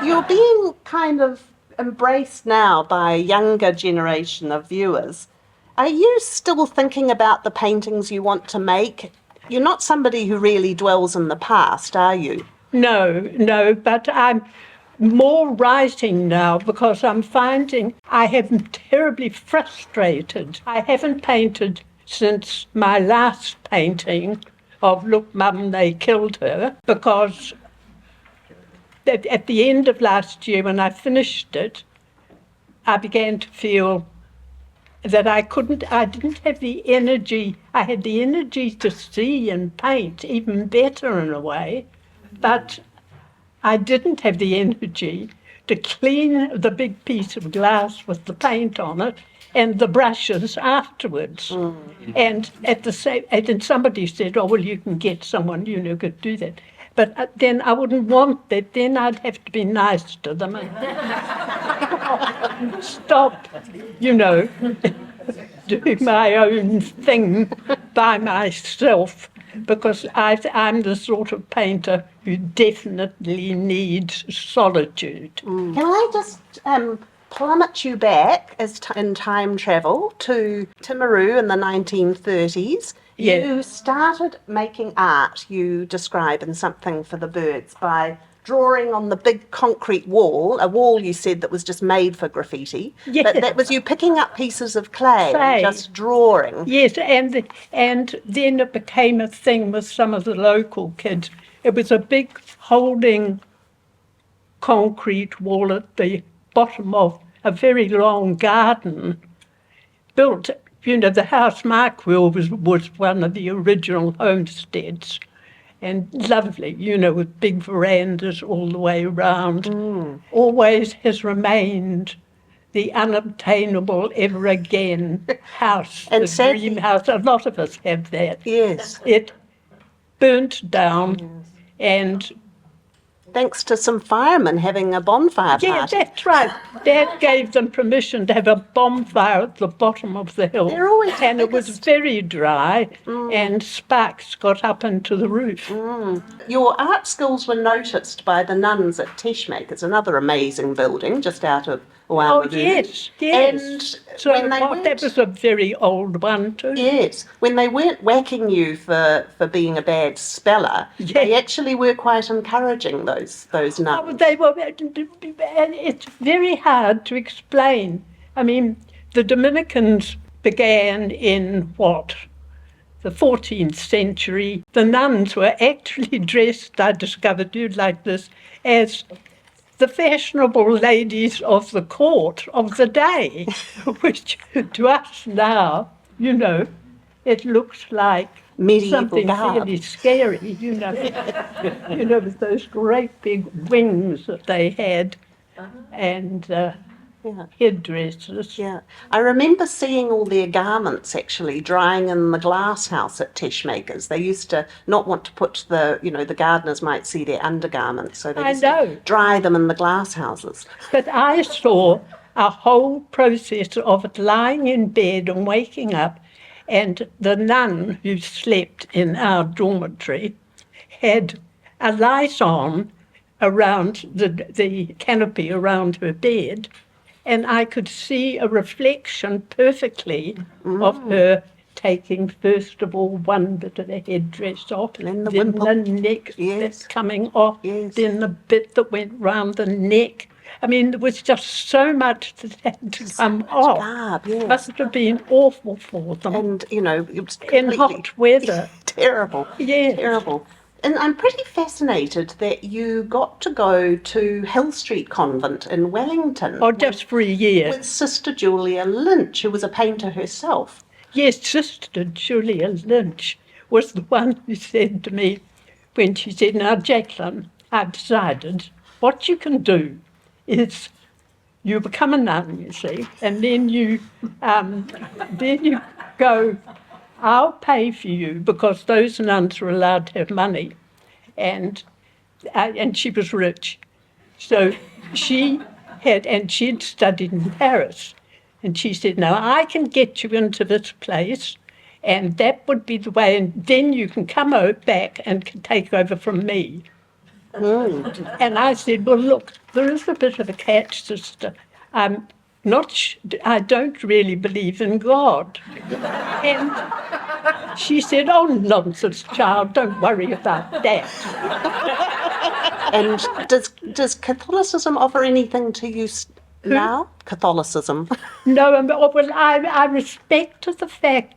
You're being kind of embraced now by a younger generation of viewers. Are you still thinking about the paintings you want to make? You're not somebody who really dwells in the past, are you? No, but I'm more writing now because I'm finding I am terribly frustrated. I haven't painted since my last painting of Look Mum, They Killed Her, because at the end of last year when I finished it, I began to feel that I didn't have the energy. I had the energy to see and paint even better in a way, but I didn't have the energy to clean the big piece of glass with the paint on it and the brushes afterwards. And at the same, and then somebody said, "Oh well, you can get someone could do that." But then I wouldn't want that. Then I'd have to be nice to them and stop, doing my own thing by myself, because I'm the sort of painter who definitely needs solitude. Can I just plummet you back in time travel to Timaru in the 1930s? Yeah. You started making art, you describe in Something for the Birds, by drawing on the big concrete wall, a wall you said that was just made for graffiti. Yeah. But that was you picking up pieces of clay. And just drawing. Yes, and then it became a thing with some of the local kids. It was a big holding concrete wall at the bottom of a very long garden built. The house Mark Will was one of the original homesteads, and lovely, with big verandas all the way around. Always has remained the unobtainable ever again house, And the dream house. A lot of us have that. Yes. It burnt down, and thanks to some firemen having a bonfire party. yeah, that's right. Dad gave them permission to have a bonfire at the bottom of the hill. They're always the and it was biggest. very dry, and sparks got up into the roof. Your art skills were noticed by the nuns at Teshmake. It's another amazing building just out of Oamaru. Oh, yes. And So when they that was a very old one too. Yes, when they weren't whacking you for being a bad speller, they actually were quite encouraging, those nuns. Oh, they were, and it's very hard to explain. I mean, the Dominicans began in the 14th century. The nuns were actually dressed, I discovered, like this, as the fashionable ladies of the court of the day, which to us now, it looks like Medieval something garb. really scary, with those great big wings that they had, and headdresses. Yeah, I remember seeing all their garments actually drying in the glass house at Teshmakers. They used to not want to put the gardeners might see their undergarments, so they used to dry them in the glass houses. But I saw a whole process of it lying in bed and waking up, and the nun who slept in our dormitory had a light on around the canopy around her bed, and I could see a reflection perfectly of her taking, first of all, one bit of the headdress off, and then the neck coming off, then the bit that went round the neck. I mean, there was just so much that had to come off. Garb, Must have been awful for them. And, it was in hot weather. Terrible. Yes. Terrible. And I'm pretty fascinated that you got to go to Hill Street Convent in Wellington. Oh, just for a year. With Sister Julia Lynch, who was a painter herself. Yes, Sister Julia Lynch was the one who said to me when she said, "Now, Jacqueline, I've decided what you can do is you become a nun, you see, and then you go, I'll pay for you," because those nuns were allowed to have money, and she was rich. So she'd studied in Paris, and she said, "Now I can get you into this place, and that would be the way, and then you can come back and can take over from me." And I said, well, look, there is a bit of a catch, sister. I don't really believe in God. And she said, oh, nonsense, child, don't worry about that. And does Catholicism offer anything to you now? Catholicism. No, well, I respect the fact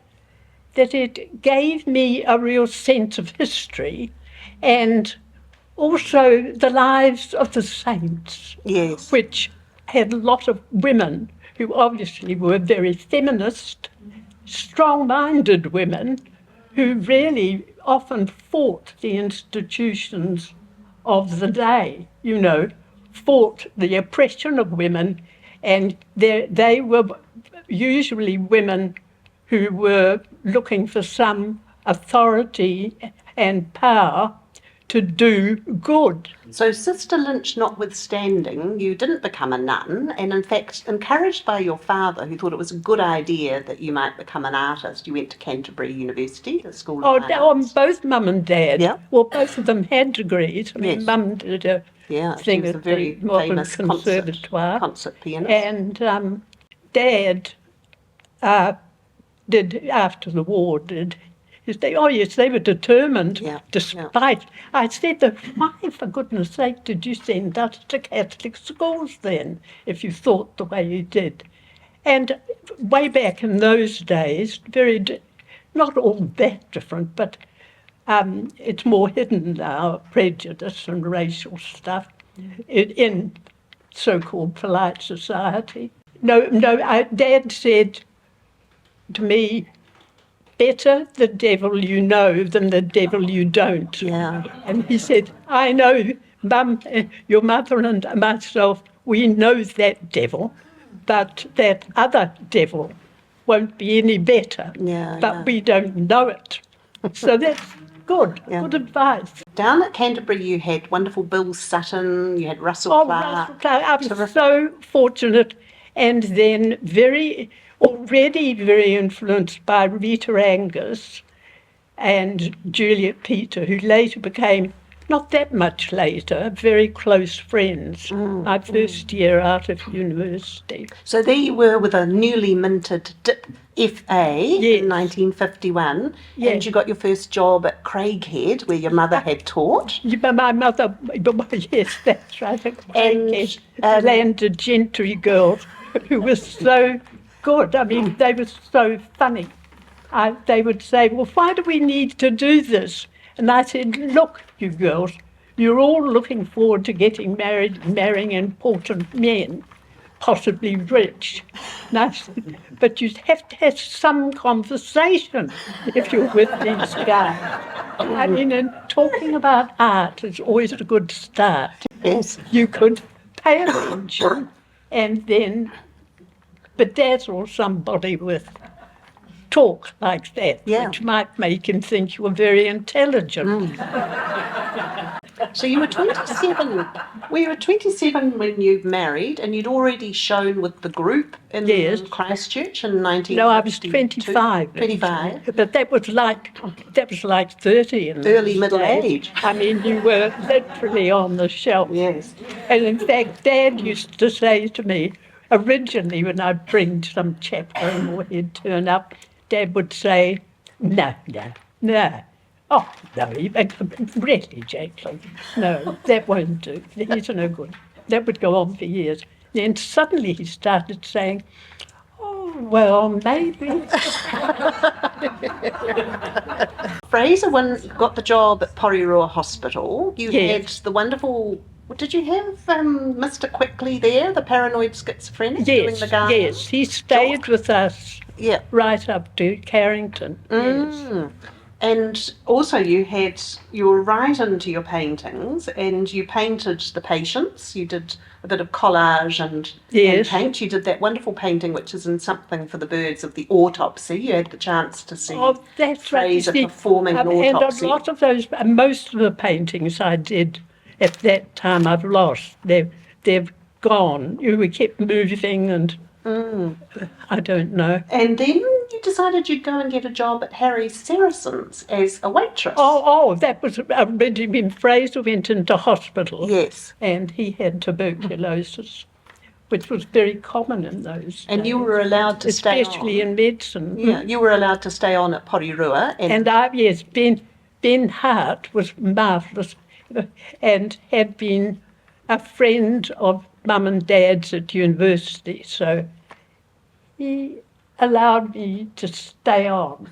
that it gave me a real sense of history and also the lives of the saints, Yes. which had a lot of women who obviously were very feminist, strong-minded women who really often fought the institutions of the day, fought the oppression of women, and they were usually women who were looking for some authority and power to do good. So, Sister Lynch notwithstanding, you didn't become a nun, and in fact, encouraged by your father, who thought it was a good idea that you might become an artist, you went to Canterbury University, the School of Fine Arts. Both Mum and Dad. Yeah. Well, both of them had degrees. I mean, Yes. Mum did a thing she was a at very the Melbourne famous Conservatoire. concert pianist. And Dad did, after the war, they were determined, despite. I said, why, for goodness sake, did you send us to Catholic schools then, if you thought the way you did? And way back in those days, not all that different, but it's more hidden now, prejudice and racial stuff in so-called polite society. Dad said to me, better the devil you know than the devil you don't. Yeah. And he said, I know, Mum, your mother and myself, we know that devil, but that other devil won't be any better. But we don't know it. So that's good advice. Down at Canterbury, you had wonderful Bill Sutton, you had Russell Clark. Russell Clark. I was so fortunate, and then already very influenced by Rita Angus and Juliet Peter, who later became, not that much later, very close friends, my first year out of university. So there you were with a newly minted DIP FA in 1951, and you got your first job at Craighead, where your mother had taught. My mother, yes, that's right, Craighead, landed gentry girls who were so good. I mean, they were so funny. They would say, well, why do we need to do this? And I said, look, you girls, you're all looking forward to getting married, marrying important men, possibly rich. And I said, but you have to have some conversation if you're with these guys. I mean, and talking about art is always a good start. Yes. You could pay attention and then bedazzle somebody with talk like that, which might make him think you were very intelligent. So you were 27. We were 27 when you married, and you'd already shown with the group in Christchurch in 1952. No, I was 25. 25. But that was like 30 in early middle age. I mean, you were literally on the shelf. Yes. And in fact, Dad used to say to me, originally when I'd bring some chap home or he'd turn up, Dad would say, no. Oh, no, really, Jacqueline, no, that won't do. He's no good. That would go on for years. Then suddenly he started saying, oh, well, maybe. Fraser got the job at Porirua Hospital. You had the wonderful... Did you have Mr. Quickly there, the paranoid schizophrenic, doing the garden? Yes, he stayed with us right up to Carrington. Yes. And also you were right into your paintings, and you painted the patients. You did a bit of collage and paint. You did that wonderful painting, which is in Something for the Birds, of the autopsy. You had the chance to see Fraser performing an autopsy. And a lot of those, most of the paintings I did at that time I've lost. They've gone. We kept moving and I don't know. And then you decided you'd go and get a job at Harry Saracens as a waitress. That was when Fraser went into hospital. Yes. And he had tuberculosis, which was very common in those days. And you were allowed to stay on. Especially in medicine. Yeah, you were allowed to stay on at Porirua. Yes, Ben Hart was marvellous and had been a friend of Mum and Dad's at university, so he allowed me to stay on.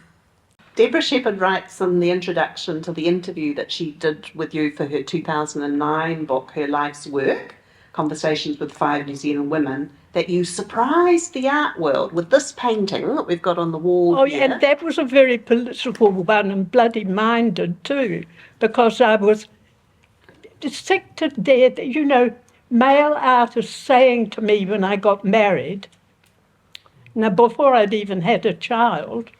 Deborah Shepherd writes in the introduction to the interview that she did with you for her 2009 book, Her Life's Work, Conversations with 5 New Zealand Women, that you surprised the art world with this painting that we've got on the wall here. And that was a very political one and bloody-minded too, because I was dissected there, male artists saying to me when I got married, now before I'd even had a child,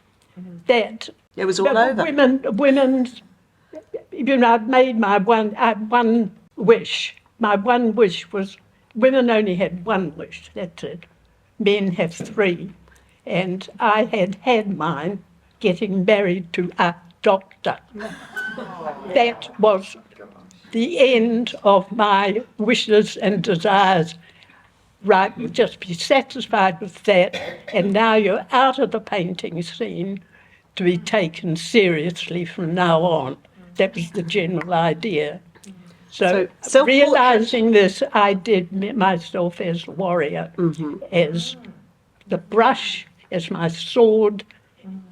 that it was all over. Women's, I'd made my one wish. My one wish was, women only had one wish, that's it. Men have 3. And I had mine, getting married to a doctor. That was the end of my wishes and desires. Right, just be satisfied with that, and now you're out of the painting scene to be taken seriously from now on. That was the general idea. So realising this, I did myself as a warrior, as the brush as my sword,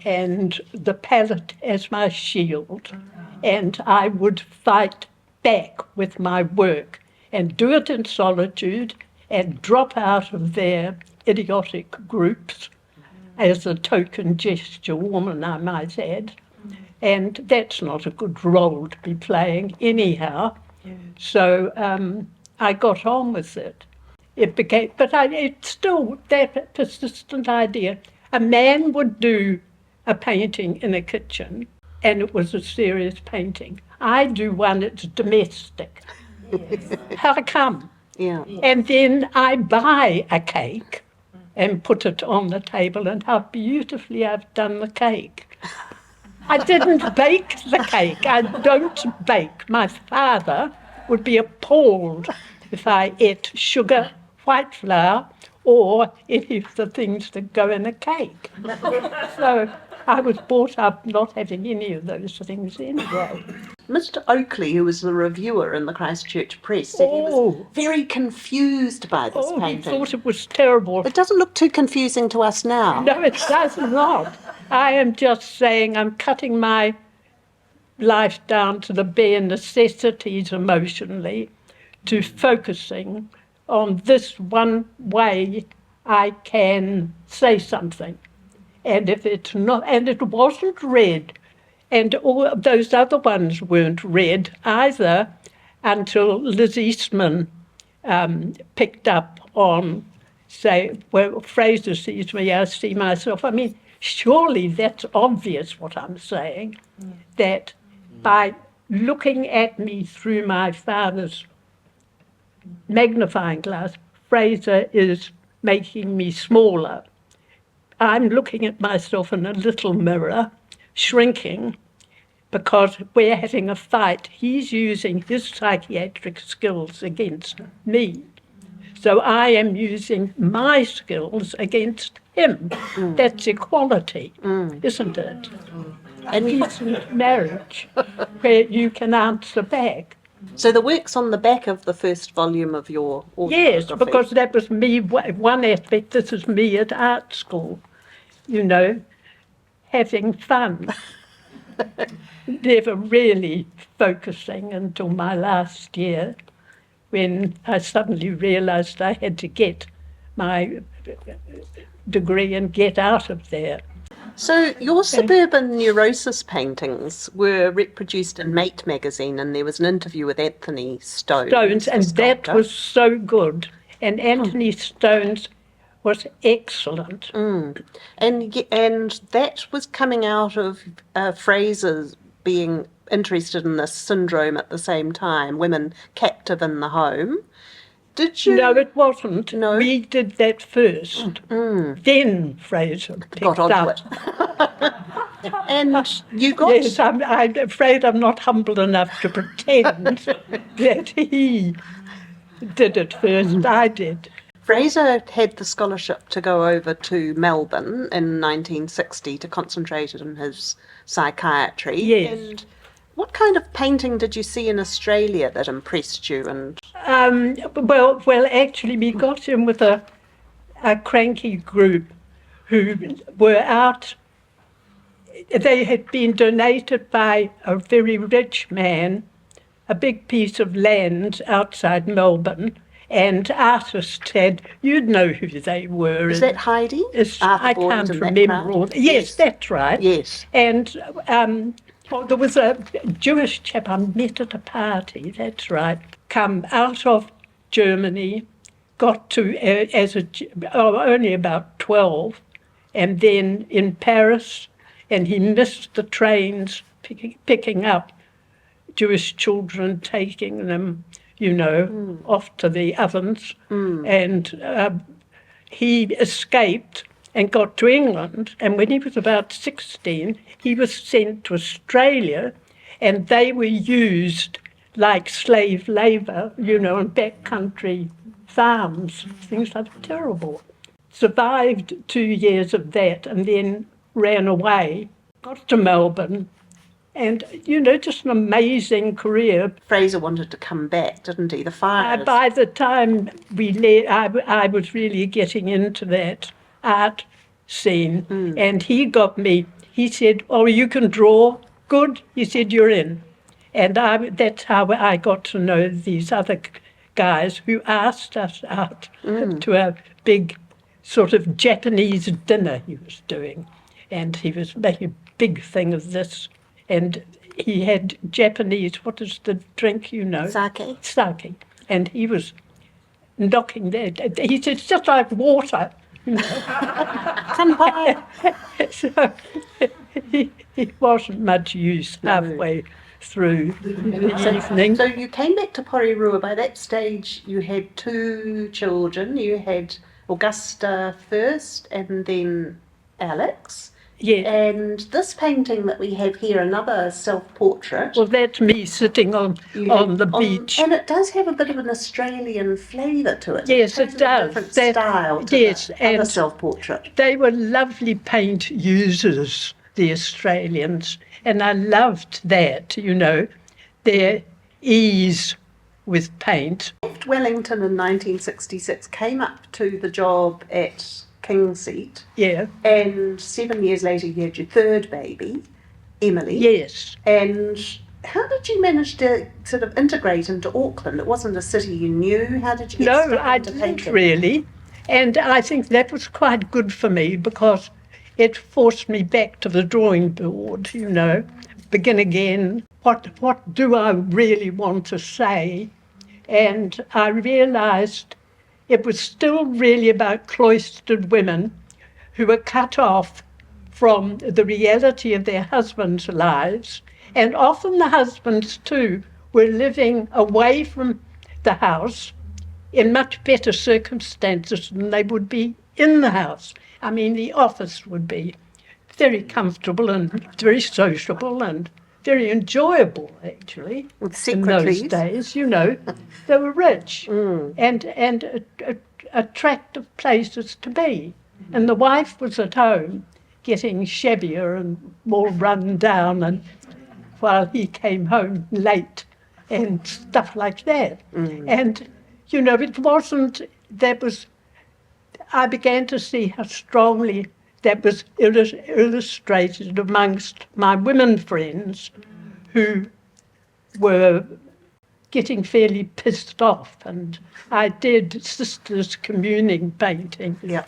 and the palette as my shield. And I would fight back with my work and do it in solitude and drop out of their idiotic groups as a token gesture woman, I might add. And that's not a good role to be playing anyhow. So I got on with it. It's still that persistent idea. A man would do a painting in a kitchen and it was a serious painting. I do one that's domestic. Yes. How come? Yeah. And then I buy a cake and put it on the table, and how beautifully I've done the cake. I didn't bake the cake. I don't bake. My father would be appalled if I ate sugar, white flour, or any of the things that go in a cake. So I was brought up not having any of those things anyway. Mr. Oakley, who was the reviewer in the Christchurch Press, said he was very confused by this painting. He thought it was terrible. It doesn't look too confusing to us now. No, it does not. I am just saying I'm cutting my life down to the bare necessities emotionally, to focusing on this one way I can say something. And if it's not, and it wasn't read, and all of those other ones weren't read either until Liz Eastman picked up on, say, well, Fraser sees me, I see myself. I mean, surely that's obvious what I'm saying, that by looking at me through my father's magnifying glass, Fraser is making me smaller. I'm looking at myself in a little mirror, shrinking, because we're having a fight. He's using his psychiatric skills against me. So I am using my skills against him. That's equality, isn't it? A decent marriage where you can answer back. So the work's on the back of the first volume of your autobiography? Yes, because that was me, one aspect. This is me at art school, having fun. Never really focusing until my last year, when I suddenly realised I had to get my degree and get out of there. So your Suburban neurosis paintings were reproduced in Mate magazine, and there was an interview with Anthony Stones. And that was so good. And Anthony Stones was excellent. And that was coming out of Fraser's being interested in this syndrome at the same time, women captive in the home. Did you? No, it wasn't. No? We did that first. Then Fraser picked Got onto up. it. And you got... Yes, I'm afraid I'm not humble enough to pretend that he did it first. I did. Fraser had the scholarship to go over to Melbourne in 1960 to concentrate on his psychiatry. Yes. And what kind of painting did you see in Australia that impressed you? And Well, actually, we got him with a cranky group who were out. They had been donated by a very rich man, a big piece of land outside Melbourne, and artists had, you'd know who they were. is that Heidi? I can't remember all. Yes, that's right. Yes. And there was a Jewish chap I met at a party, that's right, come out of Germany, got to, only about 12, and then in Paris, and he missed the trains picking up Jewish children, taking them, off to the ovens. And he escaped and got to England. And when he was about 16, he was sent to Australia, and they were used like slave labour, in backcountry farms. Things like terrible. Survived 2 years of that and then ran away, got to Melbourne, and, just an amazing career. Fraser wanted to come back, didn't he? The fires. By the time we left, I was really getting into that art scene, and he got me. He said, "Oh, you can draw? Good." He said, "You're in." And that's how I got to know these other guys who asked us out to a big sort of Japanese dinner he was doing. And he was making a big thing of this. And he had Japanese, what is the drink, Sake. Sake. And he was knocking that. He said, it's just like water. Kanpai. So he wasn't much use halfway through the evening. So you came back to Porirua. By that stage, you had 2 children. You had Augusta first and then Alex. Yeah. And this painting that we have here, another self-portrait. Well, that's me sitting on the beach. And it does have a bit of an Australian flavour to it. Yes, it does. A different style to yes, the and other self-portrait. They were lovely paint users, the Australians, and I loved that, their ease with paint. Left Wellington in 1966, came up to the job at Kingseat. Yeah. And 7 years later, you had your 3rd baby, Emily. Yes. And how did you manage to sort of integrate into Auckland? It wasn't a city you knew. How did you get No, stuck I into didn't painting? really. And I think that was quite good for me because it forced me back to the drawing board, begin again. What do I really want to say? And I realised it was still really about cloistered women who were cut off from the reality of their husbands' lives. And often the husbands, too, were living away from the house in much better circumstances than they would be in the house. I mean, the office would be very comfortable and very sociable and very enjoyable, actually, With in those secretaries. days, They were rich and attractive places to be. And the wife was at home getting shabbier and more run down, and while he came home late and stuff like that. And, it wasn't, I began to see how strongly that was illustrated amongst my women friends who were getting fairly pissed off. And I did sisters communing painting. Yeah.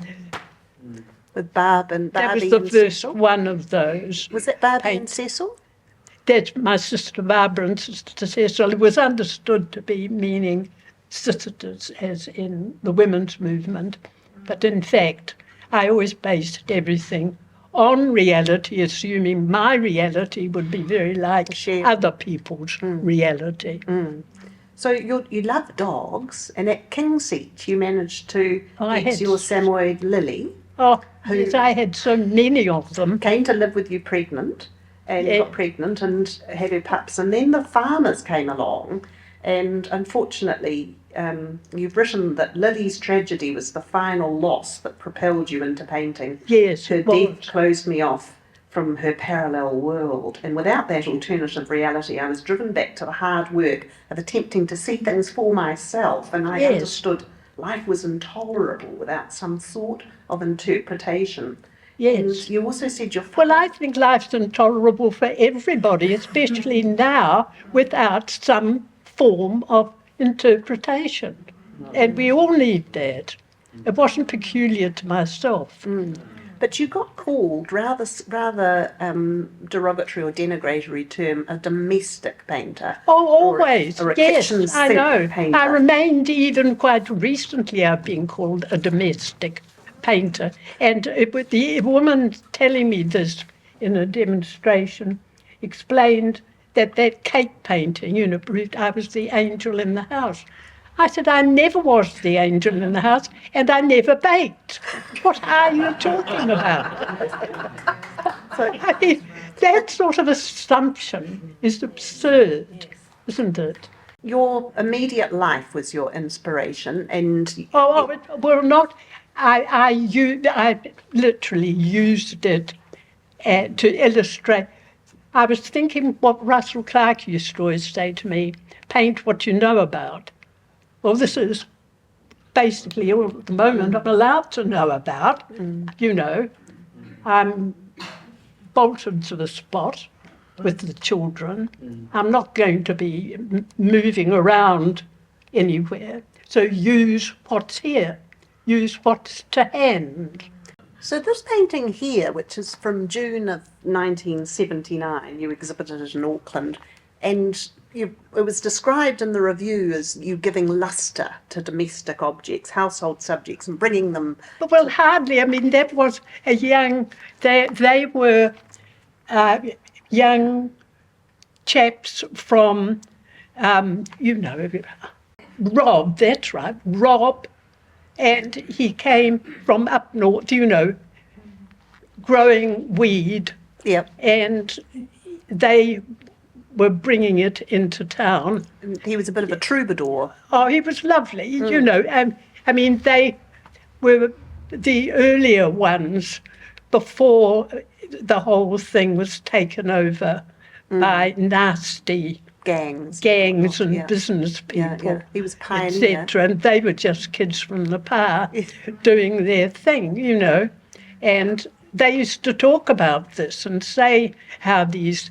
With Barbie and That was Barbie the and first Cecil. one of those. Was it Barbie and paint. Cecil? That's my sister Barbara and sister Cecil. It was understood to be meaning sisters as in the women's movement. But in fact, I always based everything on reality, assuming my reality would be very like Shared. other people's reality. So you love dogs, and at Kingseat you managed to get your Samoyed Lily. Oh, yes, I had so many of them. Came to live with you pregnant, and got pregnant and had her pups. And then the farmers came along, and unfortunately, you've written that Lily's tragedy was the final loss that propelled you into painting. Yes, her death closed me off from her parallel world, and without that alternative reality, I was driven back to the hard work of attempting to see things for myself, and I understood life was intolerable without some sort of interpretation. Yes. And you also said Well, I think life's intolerable for everybody, especially now, without some form of interpretation. And we all need that. It wasn't peculiar to myself. But you got called, rather derogatory or denigratory term, a domestic painter. Oh, always. Or a yes, kitchen I sink know. painter. I remained even quite recently, I've been called a domestic painter. And the woman telling me this in a demonstration explained that cake painting, I was the angel in the house. I said, I never was the angel in the house, and I never baked. What are you talking about? I mean, that sort of assumption is absurd, isn't it? Your immediate life was your inspiration, and Well, not. I literally used it to illustrate. I was thinking what Russell Clark used to always say to me: "Paint what you know about." Well, this is basically all at the moment I'm allowed to know about. I'm bolted to the spot with the children. I'm not going to be moving around anywhere. So use what's here. Use what's to hand. So this painting here, which is from June of 1979, you exhibited it in Auckland, and it was described in the review as you giving lustre to domestic objects, household subjects, and bringing them... Well, hardly. I mean, that was a young... They were young chaps from, Rob, that's right, Rob, and he came from up north, growing weed. Yep. And they were bringing it into town. He was a bit of a troubadour. Oh, he was lovely, I mean, they were the earlier ones before the whole thing was taken over by nasty gangs and business people, Yeah. He was a pioneer. etc. And they were just kids from the park doing their thing, And they used to talk about this and say how these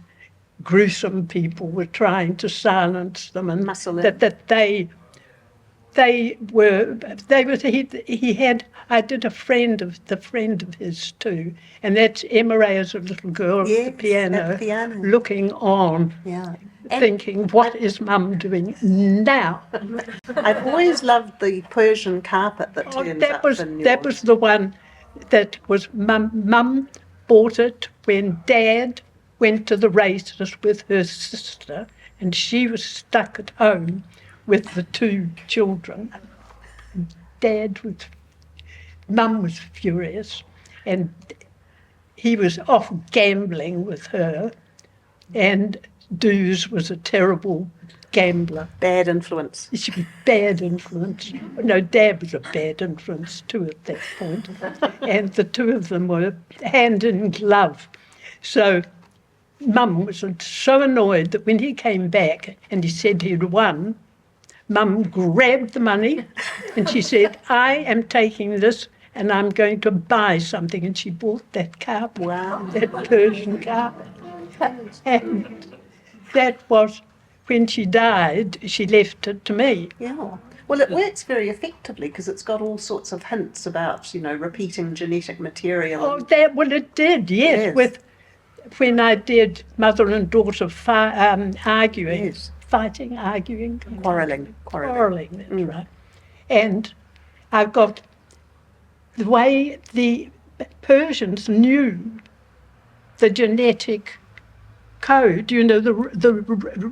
gruesome people were trying to silence them, and that he had. I did a friend of his too, and that's Emma Ray as a little girl at the piano, looking on, thinking, what is Mum doing now? I've always loved the Persian carpet that turns up in your... That was the one that was Mum bought it when Dad went to the races with her sister, and she was stuck at home with the two children. Mum was furious, and he was off gambling with her, and Dooz was a terrible gambler. Bad influence. Bad influence. No, Dad was a bad influence too at that point. And the two of them were hand in glove. So Mum was so annoyed that when he came back and he said he'd won, Mum grabbed the money and she said, I am taking this and I'm going to buy something. And she bought that carpet, that Persian carpet. And that was, when she died, she left it to me. Yeah. Well, it works very effectively because it's got all sorts of hints about, repeating genetic material. Oh, it did, yes. When I did mother and daughter arguing, quarrelling, that's right. And I've got the way the Persians knew the genetic code, the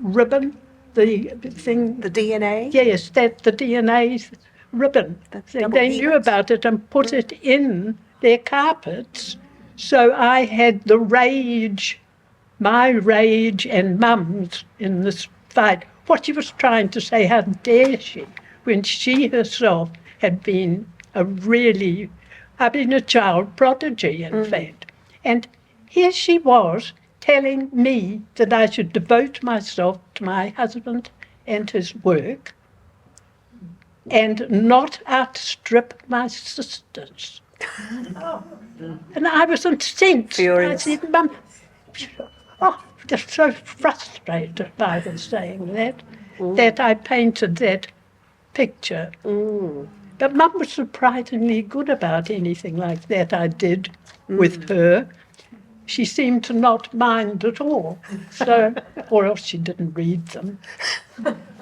ribbon the thing. The DNA? Yes, the DNA ribbon. They knew helix. about it and put it in their carpets. So I had the rage, my rage and Mum's in this fight. What she was trying to say, how dare she, when she herself had been a child prodigy, in fact. And here she was telling me that I should devote myself to my husband and his work and not outstrip my sisters. And I was incensed. Furious. I said, Mum, just so frustrated by her saying that I painted that picture. But Mum was surprisingly good about anything like that I did with her. She seemed to not mind at all, so, or else she didn't read them.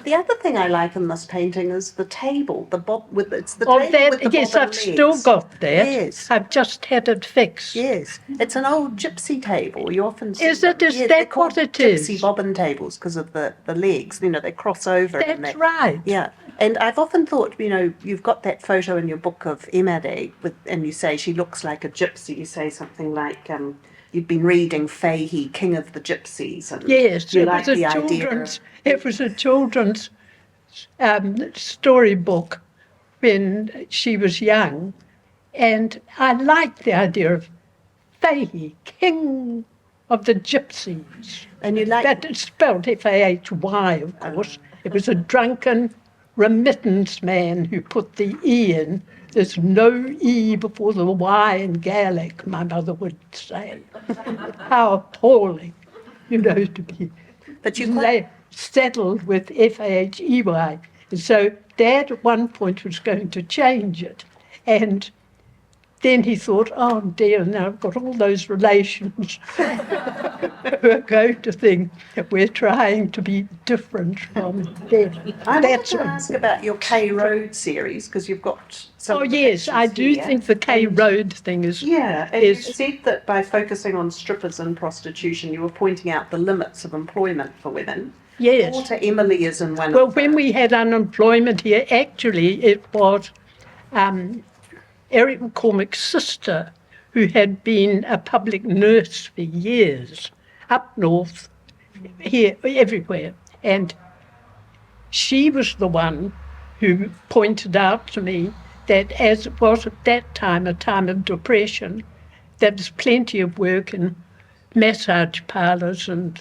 The other thing I like in this painting is the table, it's the Oh, table with the yes, bobbin I've still legs. got that. Yes. I've just had it fixed. Yes, it's an old gypsy table. You often see Is it? them. Is Yeah, that they're called what it gypsy is? bobbin tables because of the legs. You know, they cross over. and That's they, right. Yeah, and I've often thought, you know, you've got that photo in your book of Emade, and you say she looks like a gypsy. You say something like, you've been reading Fahey, King of the Gypsies, and Yes, you it like was the a idea children's. of, It was a children's storybook when she was young, and I liked the idea of Fahey, King of the Gypsies. and you like That is spelled Fahy, of course. It was a drunken remittance man who put the E in. There's no E before the Y in Gaelic, my mother would say. How appalling, to be But you settled with Fahey. And so Dad at one point was going to change it. And then he thought, oh dear, now I've got all those relations who are going to think that we're trying to be different from them. I wanted to ask about your K Road series because you've got some. Oh of the yes, I pictures do here. think the K Road thing is. Yeah, and you said that by focusing on strippers and prostitution, you were pointing out the limits of employment for women. Yes. Daughter Emily is in one. Well, of when we had unemployment here, actually it was Eric McCormick's sister, who had been a public nurse for years, up north, here, everywhere. And she was the one who pointed out to me that as it was at that time, a time of depression, there was plenty of work in massage parlours and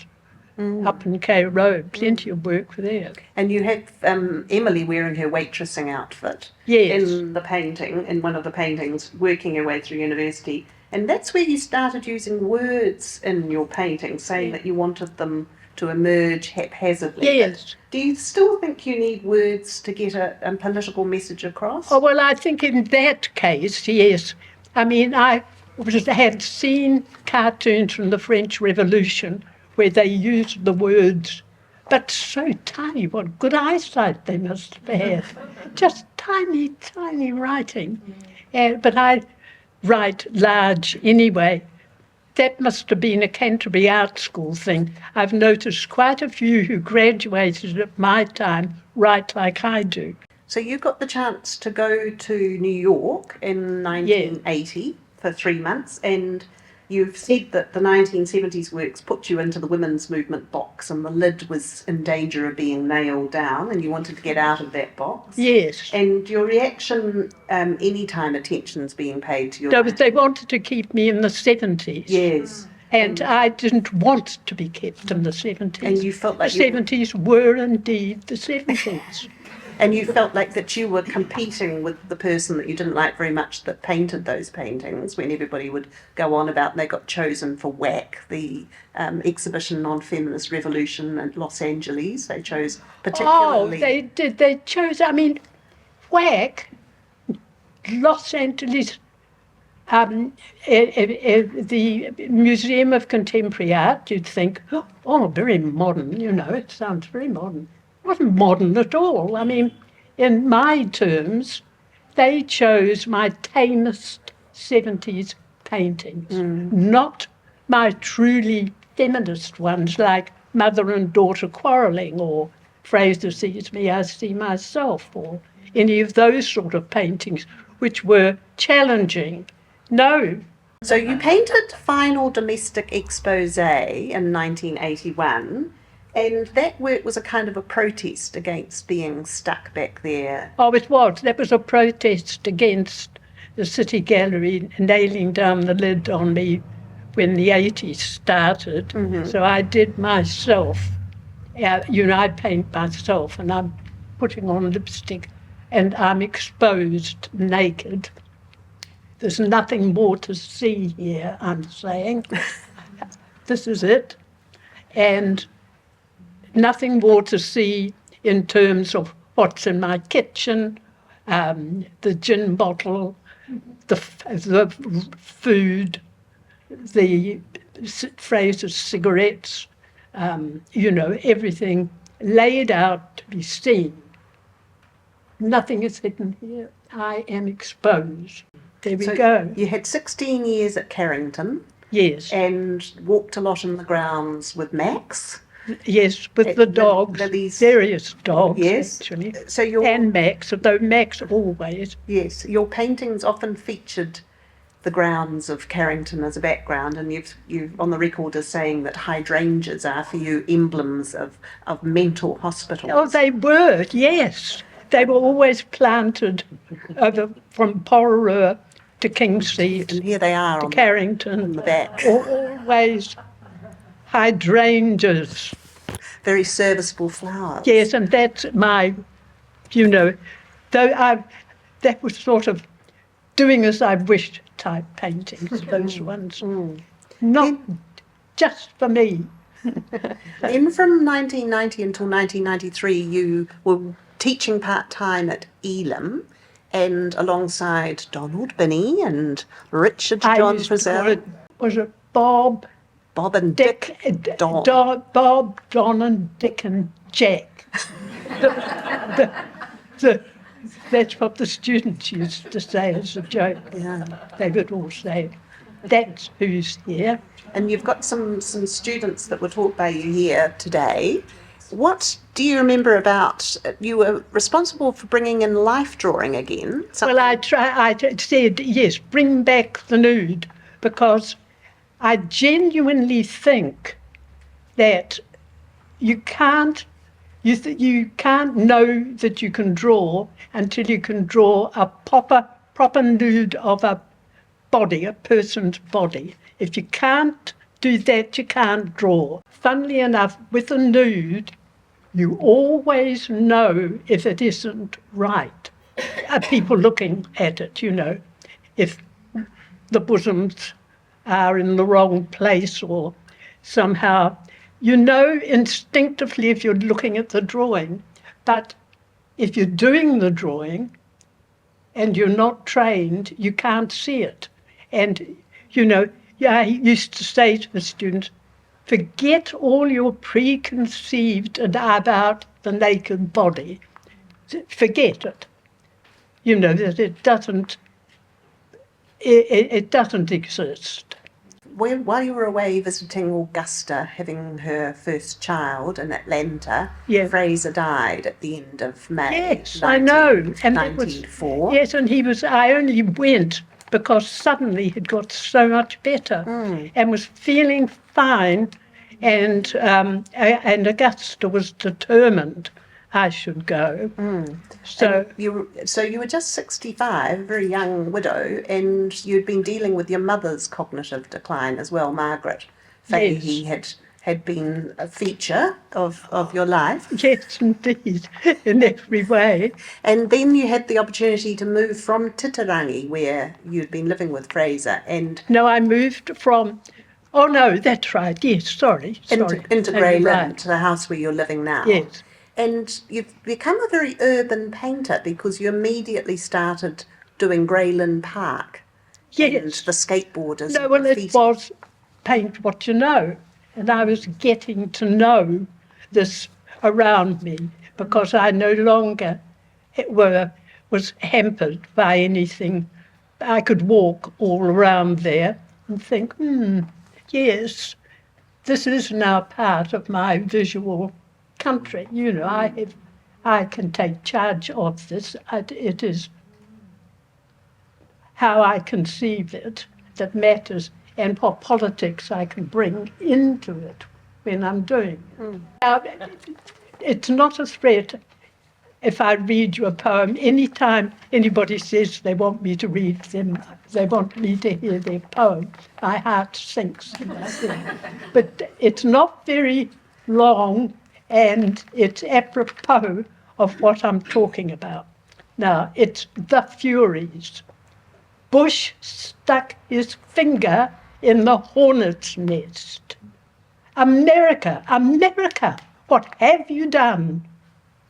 up in K Road, plenty of work there. And you had Emily wearing her waitressing outfit Yes. in the painting, in one of the paintings, working her way through university. And that's where you started using words in your painting, saying that you wanted them to emerge haphazardly. Yes. But do you still think you need words to get a political message across? Oh, well, I think in that case, yes. I mean, I had seen cartoons from the French Revolution where they used the words, but so tiny, what good eyesight they must have. Just tiny, tiny writing. But I write large anyway. That must have been a Canterbury Art School thing. I've noticed quite a few who graduated at my time write like I do. So you got the chance to go to New York in 1980 for 3 months, and you've said that the 1970s works put you into the women's movement box and the lid was in danger of being nailed down and you wanted to get out of that box. Yes. And your reaction any time attention's being paid to your No, but they wanted to keep me in the 70s. Yes. And I didn't want to be kept in the 70s. And you felt like the 70s were indeed the 70s. And you felt like that you were competing with the person that you didn't like very much that painted those paintings when everybody would go on about, and they got chosen for WAC, the exhibition on feminist revolution in Los Angeles. They chose particularly... Oh, they did. They chose, I mean, WAC, Los Angeles, the Museum of Contemporary Art, you'd think, oh, very modern, it sounds very modern. It wasn't modern at all. I mean, in my terms, they chose my tamest 70s paintings, not my truly feminist ones like Mother and Daughter Quarrelling or Fraser sees me, I see myself, or any of those sort of paintings, which were challenging. No. So you painted Final Domestic Expose in 1981, and that work was a kind of a protest against being stuck back there. Oh, it was. That was a protest against the City Gallery nailing down the lid on me when the 80s started. So I did myself. I paint myself, and I'm putting on lipstick, and I'm exposed naked. There's nothing more to see here, I'm saying. This is it. And nothing more to see in terms of what's in my kitchen, the gin bottle, the food, the Fraser's cigarettes, everything laid out to be seen. Nothing is hidden here. I am exposed. There we go. You had 16 years at Carrington. Yes. And walked a lot in the grounds with Max. Yes, with the dogs, various dogs, yes. Actually. So and Max, although Max always. Yes, your paintings often featured the grounds of Carrington as a background, and you've on the record as saying that hydrangeas are for you emblems of mental hospitals. Oh, they were, yes. They were always planted over from Porrerua to Kingseat. And here they are to Carrington. On the back. Always hydrangeas. Very serviceable flowers. Yes, and that's my, that was sort of doing as I wished type paintings, those ones. Not just for me. Then from 1990 until 1993, you were teaching part-time at Elam, and alongside Donald Binney and Richard John Frizzell. Was it Bob? Bob and Dick. Don. Bob, Don and Dick and Jack. That's what the students used to say as a joke. Yeah. They would all say, that's who's here. And you've got some students that were taught by you here today. What do you remember about, you were responsible for bringing in life drawing again? Well, I said, yes, bring back the nude, because I genuinely think that you can't know that you can draw until you can draw a proper nude of a body, a person's body. If you can't do that, you can't draw. Funnily enough, with a nude, you always know if it isn't right. People looking at it, if the bosoms are in the wrong place or somehow, instinctively if you're looking at the drawing. But if you're doing the drawing and you're not trained, you can't see it. And, I used to say to the students, forget all your preconceived about the naked body. Forget it. That it doesn't exist. While you were away visiting Augusta, having her first child in Atlanta, Fraser died at the end of May. Yes, I know. And 1904. Yes, and I only went because suddenly he'd got so much better and was feeling fine, and Augusta was determined I should go. So you were just 65, a very young widow, and you'd been dealing with your mother's cognitive decline as well, Margaret Fahey. Had been a feature of your life. Yes, indeed, in every way. And then you had the opportunity to move from Titirangi, where you'd been living with Fraser, and... No, I moved from... Oh, no, that's right, yes, sorry. Into Greyland, to the house where you're living now. Yes. And you've become a very urban painter because you immediately started doing Greyland Park. Yes. And the skateboarders. No, well, it was paint what you know. And I was getting to know this around me because I no longer was hampered by anything. I could walk all around there and think, yes, this is now part of my visual country. You know, I can take charge of this. It is how I conceive it that matters, and what politics I can bring into it when I'm doing it. Now, it's not a threat if I read you a poem. Anytime anybody says they want me to read them, they want me to hear their poem, my heart sinks. But it's not very long, and it's apropos of what I'm talking about. Now, it's the Furies. Bush stuck his finger in the hornet's nest. America, America, what have you done?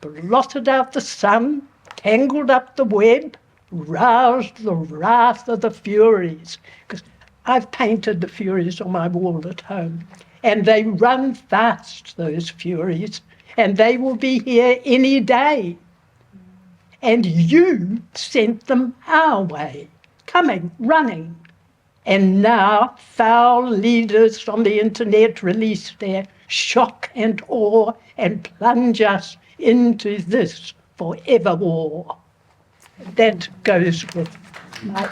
Blotted out the sun, tangled up the web, roused the wrath of the Furies. Because I've painted the Furies on my wall at home, and they run fast, those Furies, and they will be here any day. And you sent them our way, coming, running. And now foul leaders from the internet release their shock and awe and plunge us into this forever war. That goes with my